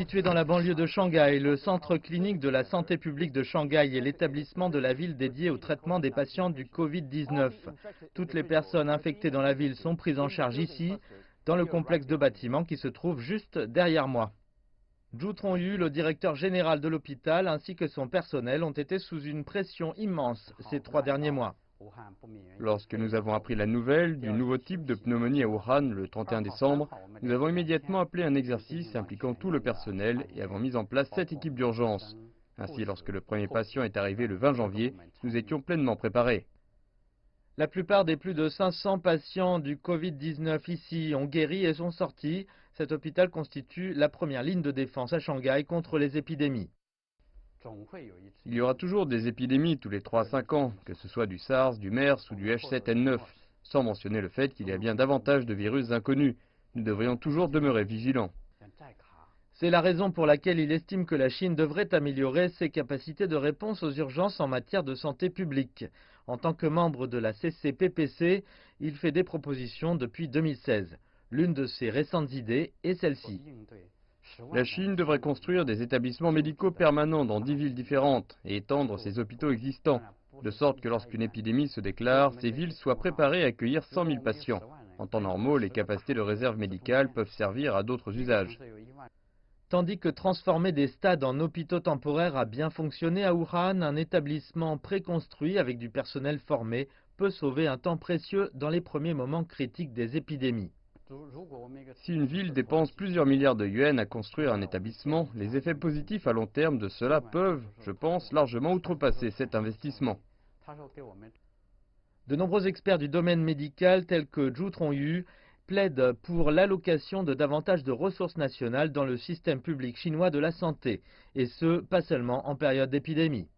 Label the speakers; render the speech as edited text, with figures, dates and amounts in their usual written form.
Speaker 1: Situé dans la banlieue de Shanghai, le centre clinique de la santé publique de Shanghai est l'établissement de la ville dédié au traitement des patients du Covid-19. Toutes les personnes infectées dans la ville sont prises en charge ici, dans le complexe de bâtiments qui se trouve juste derrière moi. Zhu Tongyu, le directeur général de l'hôpital, ainsi que son personnel ont été sous une pression immense ces 3 derniers mois.
Speaker 2: Lorsque nous avons appris la nouvelle du nouveau type de pneumonie à Wuhan le 31 décembre, nous avons immédiatement appelé un exercice impliquant tout le personnel et avons mis en place 7 équipes d'urgence. Ainsi, lorsque le premier patient est arrivé le 20 janvier, nous étions pleinement préparés.
Speaker 1: La plupart des plus de 500 patients du Covid-19 ici ont guéri et sont sortis. Cet hôpital constitue la première ligne de défense à Shanghai contre les épidémies.
Speaker 2: Il y aura toujours des épidémies tous les 3 à 5 ans, que ce soit du SARS, du MERS ou du H7N9, sans mentionner le fait qu'il y a bien davantage de virus inconnus. Nous devrions toujours demeurer vigilants.
Speaker 1: C'est la raison pour laquelle il estime que la Chine devrait améliorer ses capacités de réponse aux urgences en matière de santé publique. En tant que membre de la CCPPC, il fait des propositions depuis 2016. L'une de ses récentes idées est celle-ci.
Speaker 2: La Chine devrait construire des établissements médicaux permanents dans 10 villes différentes et étendre ses hôpitaux existants, de sorte que lorsqu'une épidémie se déclare, ces villes soient préparées à accueillir 100 000 patients. En temps normaux, les capacités de réserve médicale peuvent servir à d'autres usages.
Speaker 1: Tandis que transformer des stades en hôpitaux temporaires a bien fonctionné à Wuhan, un établissement préconstruit avec du personnel formé peut sauver un temps précieux dans les premiers moments critiques des épidémies.
Speaker 2: Si une ville dépense plusieurs milliards de yuans à construire un établissement, les effets positifs à long terme de cela peuvent, je pense, largement outrepasser cet investissement.
Speaker 1: De nombreux experts du domaine médical, tels que Zhu Tongyu, plaident pour l'allocation de davantage de ressources nationales dans le système public chinois de la santé, et ce, pas seulement en période d'épidémie.